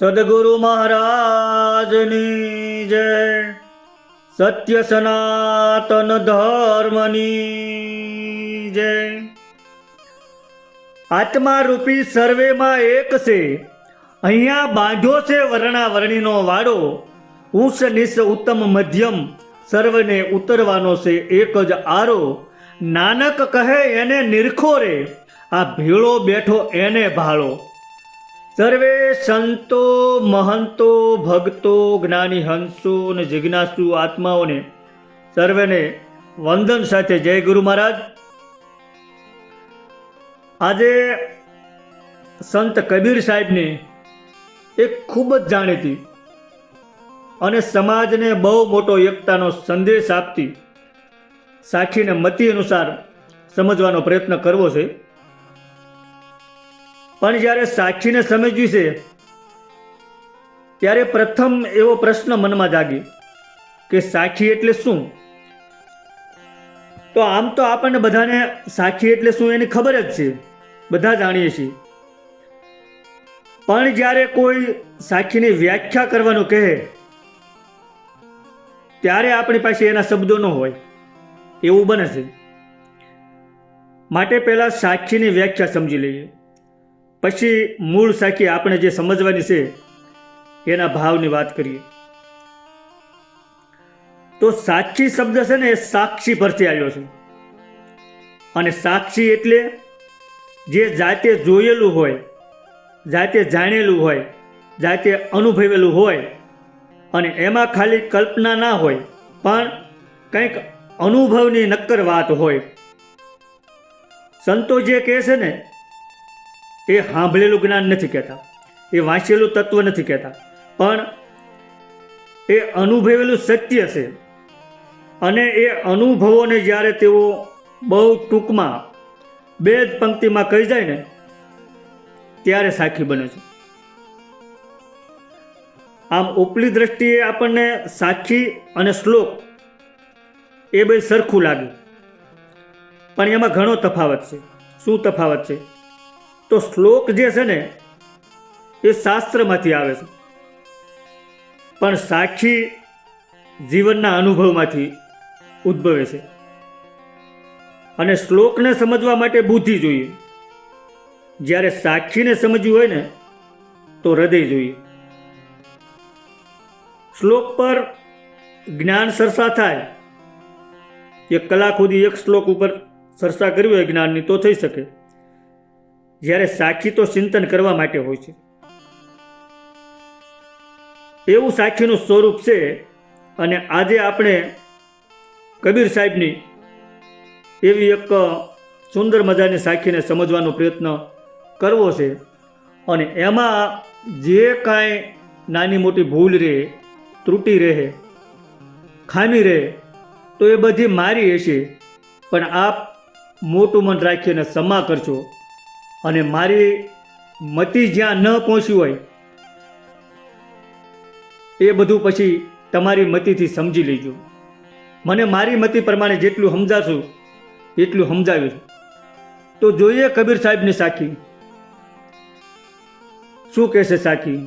સદગુરુ મહારાજની જય. સત્ય સનાતન ધર્મની જય. આત્મા રૂપી સર્વેમાં એક છે, અહીંયા બાંધ્યો છે વર્ણાવરણીનો વાડો. ઊંચ નીચ ઉત્તમ મધ્યમ સર્વને ઉતરવાનો છે એક જ આરો. નાનક કહે એને નિરખો રે, આ ભીળો બેઠો એને ભાળો. સર્વે સંતો મહંતો ભક્તો જ્ઞાની હંસો અને જિજ્ઞાસુ આત્માઓને સર્વેને વંદન સાથે જય ગુરુ મહારાજ. આજે સંત કબીર સાહેબની એક ખૂબ જ જાણીતી અને સમાજને બહુ મોટો એકતાનો સંદેશ આપતી સાખીને મતિ અનુસાર સમજવાનો પ્રયત્ન કરવો છે. પણ જ્યારે સાક્ષીને સમજ્યું છે ત્યારે પ્રથમ એવો પ્રશ્ન મનમાં જાગ્યો કે સાક્ષી એટલે શું? તો આમ તો આપણને બધાને સાક્ષી એટલે શું એની ખબર જ છે, બધા જાણીએ છીએ. પણ જ્યારે કોઈ સાક્ષીની વ્યાખ્યા કરવાનું કહે ત્યારે આપણી પાસે એના શબ્દો ન હોય એવું બને છે. માટે પહેલાં સાક્ષીની વ્યાખ્યા સમજી લઈએ, પછી મૂળ સાખી આપણે જે સમજવાની છે એના ભાવની વાત કરીએ. તો સાક્ષી શબ્દ છે ને એ સાક્ષી પરથી આવ્યો છે. અને સાક્ષી એટલે જે જાતે જોયેલું હોય, જાતે જાણેલું હોય, જાતે અનુભવેલું હોય અને એમાં ખાલી કલ્પના ના હોય પણ કંઈક અનુભવની નક્કર વાત હોય. સંતો જે કહે છે ને એ સાંભળેલું જ્ઞાન નથી કહેતા, એ વાંચેલું તત્વ નથી કહેતા, પણ એ અનુભવેલું સત્ય છે. અને એ અનુભવોને જ્યારે તેઓ બહુ ટૂંકમાં બે જ પંક્તિમાં કહી જાય ને ત્યારે સાખી બને છે. આમ ઉપલી દ્રષ્ટિએ આપણને સાખી અને શ્લોક એ બે સરખું લાગે, પણ એમાં ઘણો તફાવત છે. શું તફાવત છે? તો શ્લોક જે છે ને એ શાસ્ત્રમાંથી આવે છે, પણ સાક્ષી જીવનના અનુભવમાંથી ઉદ્ભવે છે. અને શ્લોકને સમજવા માટે બુદ્ધિ જોઈએ, જ્યારે સાક્ષીને સમજવું હોય ને તો હૃદય જોઈએ. શ્લોક પર જ્ઞાન સરસા થાય, એક કલાક સુધી એક શ્લોક ઉપર ચર્ચા કરવી હોય જ્ઞાનની તો થઈ શકે. જ્યારે સાક્ષી તો ચિંતન કરવા માટે હોય છે. એવું સાક્ષીનું સ્વરૂપ છે. અને આજે આપણે કબીર સાહેબની એવી એક સુંદર મજાની સાક્ષીને સમજવાનો પ્રયત્ન કરવો છે. અને એમાં જે કાંઈ નાની મોટી ભૂલ રહે, ત્રુટિ રહે, ખામી રહે તો એ બધી મારી હશે, પણ આપ મોટું મન રાખીને ક્ષમા કરશો. અને મારી મતિ જ્યાં ન પહોંચી હોય એ બધું પછી તમારી મતિથી સમજી લેજો. મને મારી મતિ પ્રમાણે જેટલું સમજાશું એટલું સમજાવ્યું. તો જોઈએ કબીર સાહેબની સાખી શું કહેશે. સાખી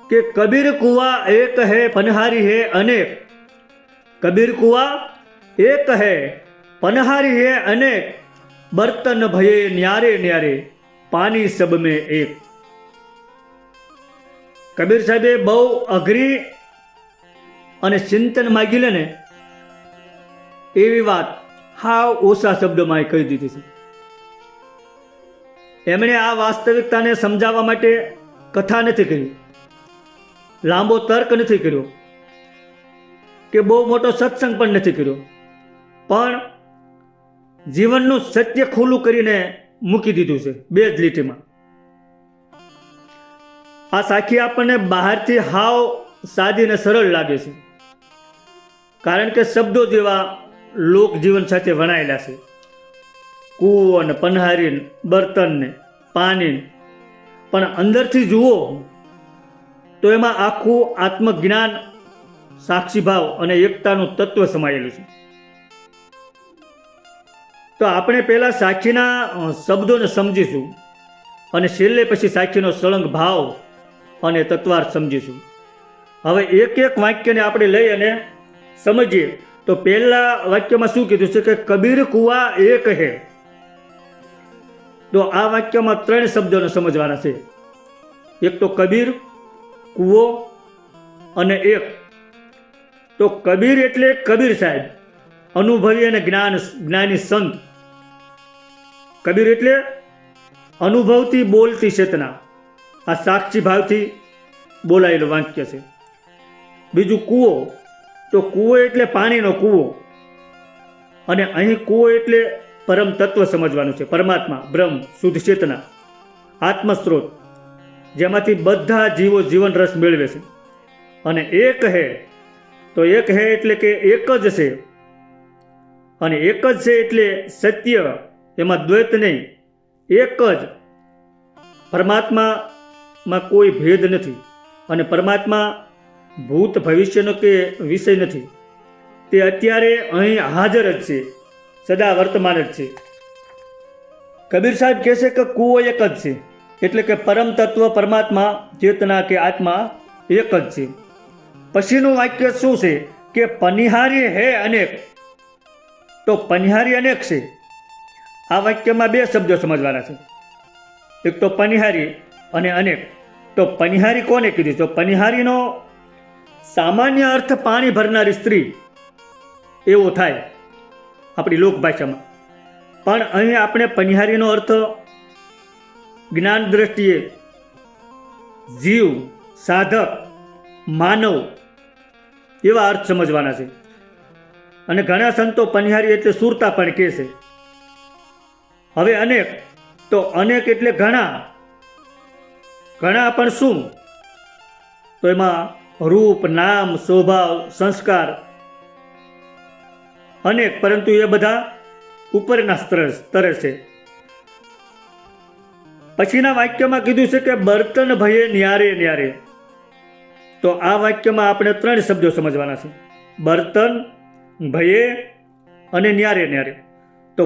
કે કબીર કુવા એક હૈ પનહારી હૈ અનેક. કબીર કુવા એક હૈ પનહારી હૈ અનેક. બર્તન ભયે ન્યારે ન્યારે પાણી સબ મેં એક. કબીર સાહેબે બહુ અઘરી અને ચિંતન માગી લે ને એવી વાત હાવ ઓછા શબ્દોમાં કહી દીધી છે. એમણે આ વાસ્તવિકતાને સમજાવવા માટે કથા નથી કરી, લાંબો તર્ક નથી કર્યો કે બહુ મોટો સત્સંગ પણ નથી કર્યો, પણ જીવનનું સત્ય ખુલ્લું કરીને મૂકી દીધું છે બે જ લીટીમાં. આ સાખી આપણને બહારથી હાવ સાદી અને સરળ લાગે છે, કારણ કે શબ્દો જેવા લોક જીવન સાથે વણાયેલા છે. કૂવો ને પનહારી, બર્તન ને પાણી, પણ અંદરથી જુઓ તો એમાં આખું આત્મજ્ઞાન, સાક્ષીભાવ અને એકતાનું તત્વ સમાયેલું છે. તો આપણે પહેલાં સાક્ષીના શબ્દોને સમજીશું અને છેલ્લે પછી સાક્ષીનો સળંગ ભાવ અને તત્વાર્થ સમજીશું. હવે એક એક વાક્યને આપણે લઈ અને સમજીએ. તો પહેલા વાક્યમાં શું કીધું છે કે કબીર કુવા એક હે. તો આ વાક્યમાં 3 શબ્દોને સમજવાના છે. એક તો કબીર, કૂવો અને એક. તો કબીર એટલે કબીર સાહેબ, અનુભવી અને જ્ઞાની સંત. કબીર એટલે અનુભવથી બોલતી ચેતના. આ સાક્ષી ભાવથી બોલાયેલું વાક્ય છે. બીજું કૂવો. તો કૂવો એટલે પાણીનો કૂવો, અને અહીં કૂવો એટલે પરમ તત્વ સમજવાનું છે. પરમાત્મા, બ્રહ્મ, શુદ્ધ ચેતના, આત્મસ્ત્રોત, જેમાંથી બધા જીવો જીવન રસ મેળવે છે. અને એક હે. તો એક હે એટલે કે એક જ છે, અને એક જ છે એટલે સત્ય, એમાં દ્વૈત નહીં, એક જ. પરમાત્મામાં કોઈ ભેદ નથી, અને પરમાત્મા ભૂત ભવિષ્યનો કે વિષય નથી. તે અત્યારે અહીં હાજર જ છે, સદા વર્તમાન જ છે. કબીર સાહેબ કહે છે કે કૂવો એક જ છે, એટલે કે પરમ તત્વ પરમાત્મા, ચેતના કે આત્મા એક જ છે. પછીનું વાક્ય શું છે કે પનિહારી હે અનેક. તો પનિહારી અનેક છે. આ વાક્યમાં 2 શબ્દો સમજવાના છે. એક તો પનિહારી અને અનેક. તો પનિહારી કોને કીધી? તો પનિહારીનો સામાન્ય અર્થ પાણી ભરનારી સ્ત્રી એવો થાય આપણી લોકભાષામાં. પણ અહીં આપણે પનિહારીનો અર્થ જ્ઞાન દ્રષ્ટિએ જીવ, સાધક, માનવ એવા અર્થ સમજવાના છે. અને ઘણા સંતો પનિહારી એટલે સુરતા પણ કહે છે. હવે અનેક. તો અનેક એટલે ઘણા. ઘણા પણ શું? તો એમાં રૂપ, નામ, સ્વભાવ, સંસ્કાર અનેક, પરંતુ એ બધા ઉપરના સ્તરે છે. પછીના વાક્યમાં કીધું છે કે બર્તન ભયે ન્યારે ન્યારે. તો આ વાક્યમાં આપણે 3 શબ્દો સમજવાના છે. બર્તન, ભયે અને ન્યારે ન્યારે. તો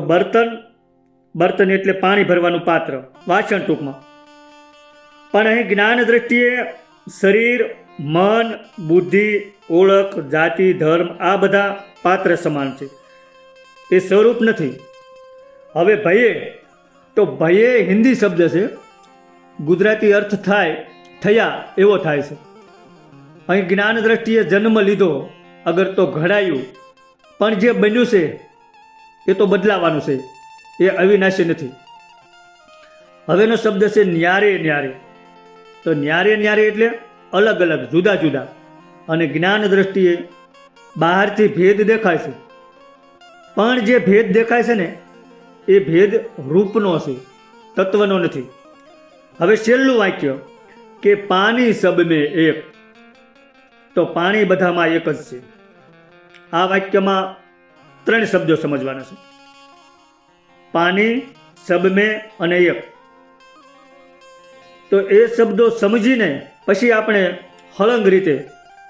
બર્તન એટલે પાણી ભરવાનું પાત્ર, વાસણ ટૂંકમાં. પણ અહીં જ્ઞાન દ્રષ્ટિએ શરીર, મન, બુદ્ધિ, ઓળખ, જાતિ, ધર્મ આ બધા પાત્ર સમાન છે, એ સ્વરૂપ નથી. હવે ભયે. તો ભયે હિન્દી શબ્દ છે, ગુજરાતી અર્થ થાય થયા એવો થાય છે. અહીં જ્ઞાન દ્રષ્ટિએ જન્મ લીધો, અગર તો ઘડાયું, પણ જે બન્યું છે એ તો બદલાવાનું છે, એ અવિનાશી નથી. હવેનો શબ્દ છે ન્યારે ન્યારે. તો ન્યારે ન્યારે એટલે અલગ અલગ, જુદા જુદા. અને જ્ઞાન દ્રષ્ટિએ બહારથી ભેદ દેખાય છે, પણ જે ભેદ દેખાય છે ને એ ભેદ રૂપનો છે, તત્વનો નથી. હવે છેલ્લું વાક્ય કે પાણી સબ મેં એક. તો પાણી બધામાં એક જ છે. આ વાક્યમાં 3 શબ્દો સમજવાના છે. પાણી, સબ મેં અને એક. તો એ શબ્દો સમજીને પછી આપણે હળંગ રીતે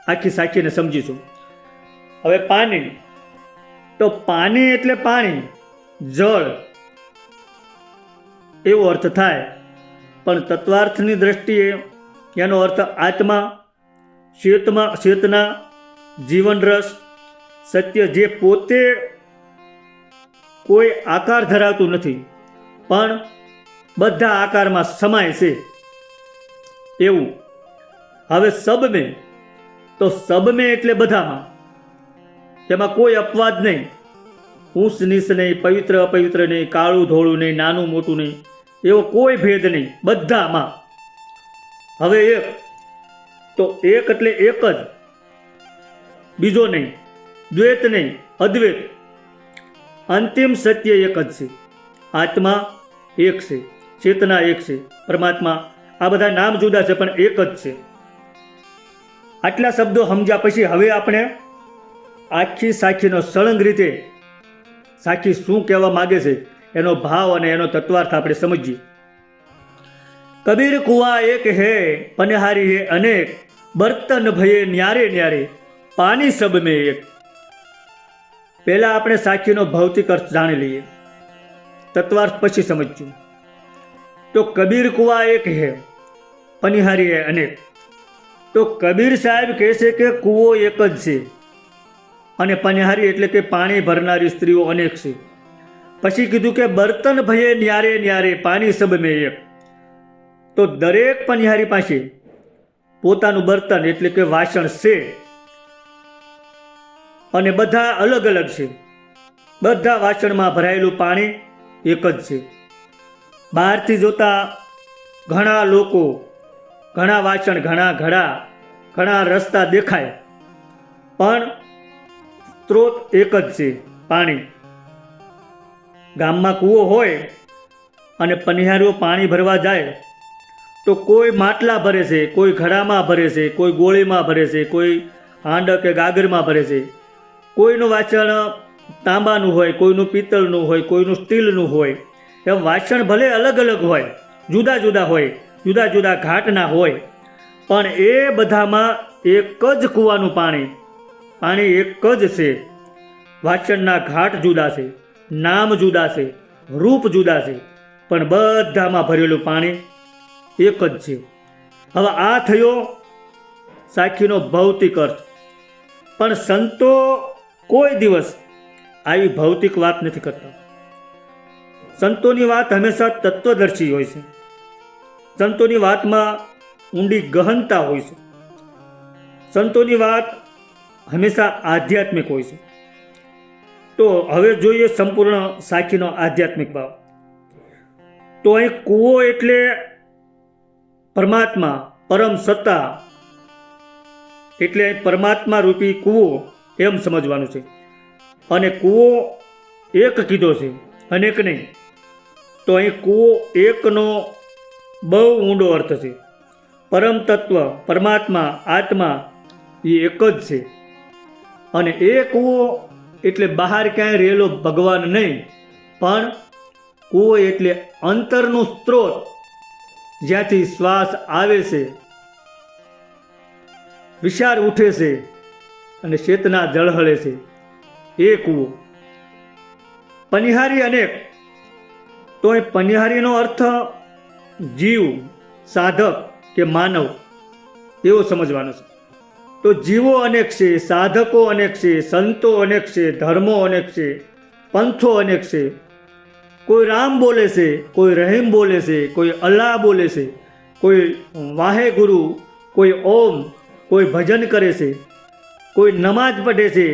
આખી સાખીને સમજીશું. હવે પાણી. તો પાણી એટલે પાણી, જળ એવો અર્થ થાય. પણ તત્વાર્થની દ્રષ્ટિએ એનો અર્થ આત્મા, ચેતના, જીવન રસ, સત્ય, જે પોતે કોઈ આકાર ધરાવતું નથી પણ બધા આકારમાં સમાય છે એવું. હવે સબમે. તો સબમે એટલે બધામાં, તેમાં કોઈ અપવાદ નહીં, ઊંચ નીચ નહીં, પવિત્ર અપવિત્ર નહીં, કાળું ધોળું નહીં, નાનું મોટું નહીં, એવો કોઈ ભેદ નહીં, બધામાં. હવે એક. તો એક એટલે એક જ, બીજો નહીં, દ્વૈત નહીં, અદ્વૈત. અંતિમ સત્ય એક જ છે. આત્મા એક છે, ચેતના એક છે, પરમાત્મા. આ બધા નામ જુદા છે પણ એક જ છે. આટલા શબ્દો સમજ્યા પછી હવે આપણે આખી સાખીનો સળંગ રીતે સાખી શું કહેવા માગે છે એનો ભાવ અને એનો તત્વાર્થ આપણે સમજીએ. કબીર કુવા એક હે, પનિહારી હે અનેક, બર્તન ભયે ન્યારે ન્યારે, પાણી સબ મેં એક. પહેલા આપણે સાખીનો ભૌતિક અર્થ જાણી લઈએ, તત્વાર્થ પછી સમજશું. તો કબીર કુવા એક હે, પનિહારી હે અનેક. તો કબીર સાહેબ કહે છે કે કૂવો એક જ છે અને પનિહારી એટલે કે પાણી ભરનારી સ્ત્રીઓ અનેક છે. પછી કીધું કે બર્તન ભયે ન્યારે ન્યારે પાણી સબ મેં એક. તો દરેક પનિહારી પાસે પોતાનું બર્તન એટલે કે વાસણ છે અને બધા અલગ અલગ છે. બધા વાસણમાં ભરાયેલું પાણી એક જ છે. બહારથી જોતા ઘણા લોકો, ઘણા વાસણ, ઘણા ઘડા, ઘણા રસ્તા દેખાય, પણ સ્ત્રોત એક જ છે, પાણી. ગામમાં કૂવો હોય અને પનિહારીઓ પાણી ભરવા જાય તો કોઈ માટલા ભરે છે, કોઈ ઘડામાં ભરે છે, કોઈ ગોળીમાં ભરે છે, કોઈ હાંડ કે ગાગરમાં ભરે છે. કોઈનું વાસણ તાંબાનું હોય, કોઈનું પિત્તળનું હોય, કોઈનું સ્ટીલનું હોય. એમ વાસણ ભલે અલગ અલગ હોય, જુદા જુદા હોય, જુદા જુદા ઘાટના હોય, પણ એ બધામાં એક જ કૂવાનું પાણી એક જ છે. વાસણના ઘાટ જુદા છે, નામ જુદા છે, રૂપ જુદા છે, પણ બધામાં ભરેલું પાણી એક જ છે. હવે આ થયો સાખીનો ભૌતિક અર્થ. પણ સંતો કોઈ દિવસ આવી ભૌતિક વાત નથી કરતા. સંતોની વાત હંમેશા તત્વદર્શી હોય છે. સંતોની વાતમાં ઊંડી ગહનતા હોય છે. સંતોની વાત હંમેશા આધ્યાત્મિક હોય છે. તો હવે જોઈએ સંપૂર્ણ સાખીનો આધ્યાત્મિક ભાવ. તો અહીં કૂવો એટલે પરમાત્મા, પરમ સત્તા, એટલે પરમાત્મા રૂપી કૂવો એમ સમજવાનું છે. અને કૂવો એક કીધો છે, અનેક નહીં. તો અહીં કૂવો એકનો બહુ ઊંડો અર્થ છે. પરમ તત્વ, પરમાત્મા, આત્મા એ એક જ છે. અને એ કૂવો એટલે બહાર ક્યાંય રહેલો ભગવાન નહીં, પણ કૂવો એટલે અંતરનું સ્ત્રોત, જ્યાંથી શ્વાસ આવે છે, વિચાર ઉઠે છે અને ચેતના ઝળહળે છે, એ કૂવો. પનિહારી અનેક. તો એ પનિહારીનો અર્થ જીવ, સાધક કે માનવ એવો સમજવાનો છે. તો જીવો અનેક છે, સાધકો અનેક છે, સંતો અનેક છે, ધર્મો અનેક છે, પંથો અનેક છે. કોઈ રામ બોલે છે, કોઈ રહીમ બોલે છે, કોઈ અલ્લાહ બોલે છે, કોઈ વાહેગુરુ, કોઈ ઓમ, કોઈ ભજન કરે છે, કોઈ નમાજ પઢે છે,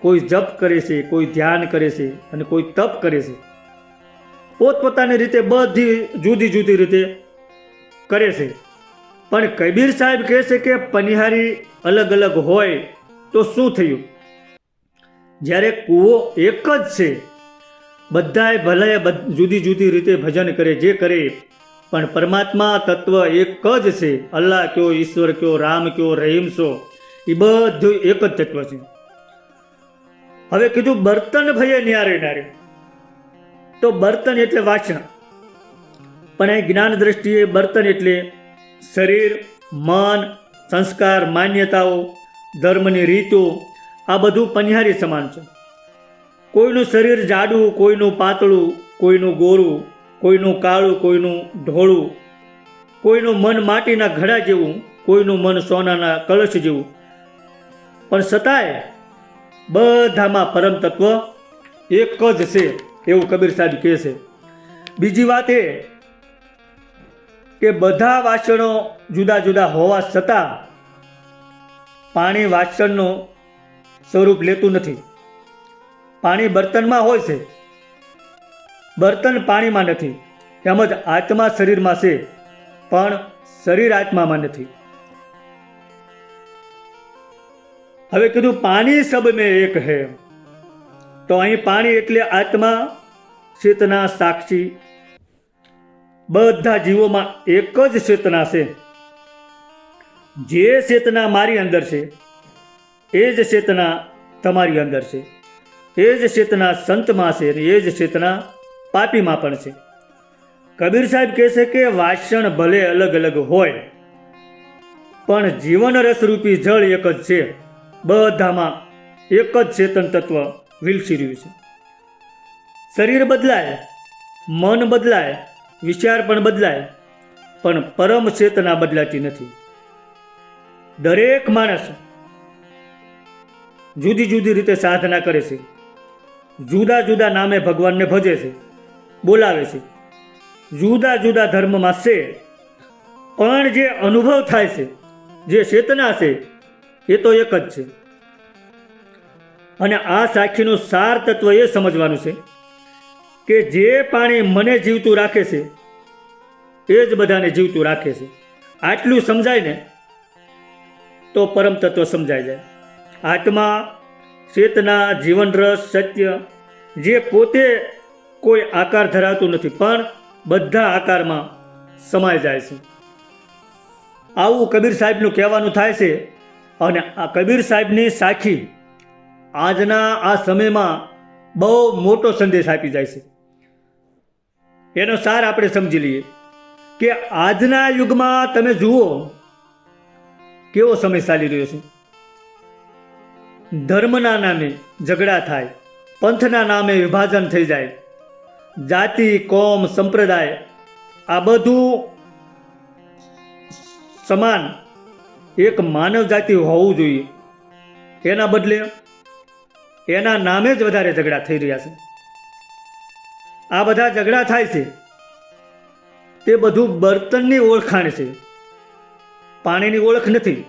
કોઈ જપ કરે છે, કોઈ ધ્યાન કરે છે અને કોઈ તપ કરે છે. પોતપોતાની રીતે બધી જુદી જુદી રીતે કરે છે. પણ કબીર સાહેબ કહે છે કે પનિહારી અલગ અલગ હોય તો શું થયું? જ્યારે કૂવો એક જ છે, બધાએ ભલે જુદી જુદી રીતે ભજન કરે, જે કરે, પણ પરમાત્મા તત્વ એક જ છે. અલ્લાહ કયો, ઈશ્વર કયો, રામ કયો, રહીમ છો, એ બધું એક જ તત્વ છે. હવે કીધું બર્તન ભયે ન્યારે ન્યારે. તો બર્તન એટલે વાસણ, પણ અહીં જ્ઞાન દ્રષ્ટિએ બર્તન એટલે શરીર, મન, સંસ્કાર, માન્યતાઓ, ધર્મની રીતો, આ બધું પનિહારી સમાન છે. કોઈનું શરીર જાડું, કોઈનું પાતળું, કોઈનું ગોરું, કોઈનું કાળું, કોઈનું ધોળું, કોઈનું મન માટીના ઘડા જેવું, કોઈનું મન સોનાના કળશ જેવું, પણ છતાંય બધામાં પરમ તત્વ એક જ છે, એવું કબીર સાહેબ કહે છે. બીજી વાત એ કે બધા વાસણો જુદા જુદા હોવા છતાં પાણી વાસણનું સ્વરૂપ લેતું નથી. પાણી બર્તનમાં હોય છે, બર્તન પાણીમાં નથી. એમ જ આત્મા શરીરમાં છે, પણ શરીર આત્મામાં નથી. હવે કીધું પાણી સબ મેં એક હૈ. તો અહીં પાણી એટલે આત્મા, ચેતના, સાક્ષી. બધા જીવોમાં એક જ ચેતના છે. જે ચેતના મારી અંદર છે એ જ ચેતના તમારી અંદર છે. એ જ ચેતના સંતમાં છે અને એ જ ચેતના પાપીમાં પણ છે. કબીર સાહેબ કહે છે કે વાસણ ભલે અલગ અલગ હોય, પણ જીવન રસરૂપી જળ એક જ છે. બધામાં એક જ ચેતન તત્વ વિલસી રહ્યું છે. શરીર બદલાય, મન બદલાય, વિચાર પણ બદલાય, પણ પરમ ચેતના બદલાતી નથી. દરેક માણસ જુદી જુદી રીતે સાધના કરે છે, જુદા જુદા નામે ભગવાનને ભજે છે, બોલાવે છે, જુદા જુદા ધર્મમાં છે, પણ જે અનુભવ થાય છે, જે ચેતના છે, એ તો એક જ છે. અને આ સાખીનું સાર તત્વ એ સમજવાનું છે કે જે પાણી મને જીવતું રાખે છે એ જ બધાને જીવતું રાખે છે. આટલું સમજાય ને તો પરમ તત્વ સમજાઈ જાય. આત્મા, ચેતના, જીવન રસ, સત્ય જે પોતે કોઈ આકાર ધરાવતું નથી પણ બધા આકારમાં સમાઈ જાય છે. આવું કબીર સાહેબનું કહેવાનું થાય છે. અને આ કબીર સાહેબની સાખી આજના આ સમયમાં બહુ મોટો સંદેશ આપી જાય છે. એનો સાર આપણે સમજી લઈએ કે આજના યુગમાં તમે જુઓ કેવો સમય ચાલી રહ્યો છે. ધર્મના નામે ઝઘડા થાય, પંથના નામે વિભાજન થઈ જાય, જાતિ, કોમ, સંપ્રદાય આ બધું સમાન એક માનવ જાતિ હોવું જોઈએ, એના બદલે એના નામે જ વધારે ઝઘડા થઈ રહ્યા છે. આ બધા ઝઘડા થાય છે તે બધું બર્તનની ઓળખાણ છે, પાણીની ઓળખ નથી.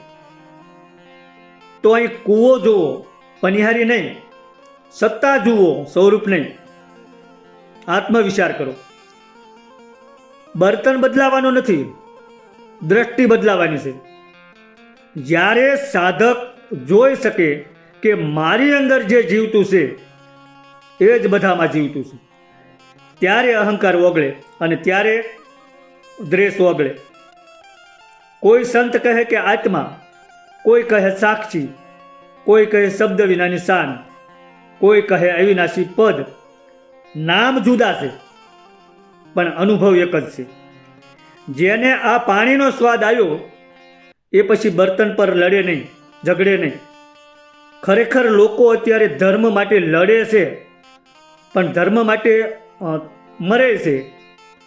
તો અહીં કૂવો જુઓ, પનિહારી નહીં, સત્તા જુઓ, સ્વરૂપ નહીં. આત્મવિચાર કરો. બર્તન બદલાવાનું નથી, દ્રષ્ટિ બદલાવાની છે. જ્યારે સાધક જોઈ શકે કે મારી અંદર જે જીવતું છે એ જ બધામાં જીવતું છે, ત્યારે અહંકાર ઓગળે અને ત્યારે દ્વેષ ઓગળે. કોઈ સંત કહે કે આત્મા, કોઈ કહે સાક્ષી, કોઈ કહે શબ્દ વિનાની શાન, કોઈ કહે અવિનાશી પદ. નામ જુદા છે પણ અનુભવ એક જ છે. જેને આ પાણીનો સ્વાદ આવ્યો એ પછી બર્તન પર લડે નહીં, ઝઘડે નહીં. ખરેખર લોકો અત્યારે ધર્મ માટે લડે છે પણ ધર્મ માટે મરે છે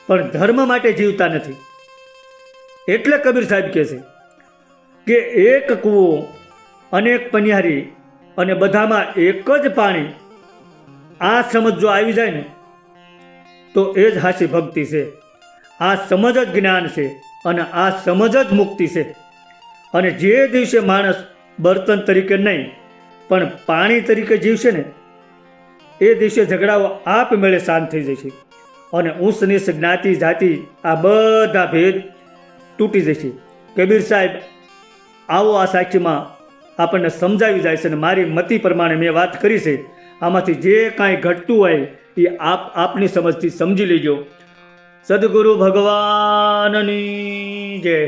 પણ ધર્મ માટે જીવતા નથી. એટલે કબીર સાહેબ કહે છે કે એક કૂવો, અનેક પનિહારી અને બધામાં એક જ પાણી. આ સમજ જો આવી જાય ને તો એ જ હાચી ભક્તિ છે. આ સમજ જ જ્ઞાન છે અને આ સમજ જ મુક્તિ છે. અને જે દિવસે માણસ બર્તન તરીકે નહીં પણ પાણી તરીકે જીવશે ને એ દિવસે ઝઘડાઓ આપમેળે શાંત થઈ જશે અને ઊંચ નીચ, જ્ઞાતિ, જાતિ આ બધા ભેદ તૂટી જશે. કબીર સાહેબ આવો આ સાખીમાં આપણને સમજાવી જાય છે. અને મારી મતિ પ્રમાણે મેં વાત કરી છે. આમાંથી જે કાંઈ ઘટતું હોય એ આપની સમજથી સમજી લેજો. સદગુરુ ભગવાનની જય.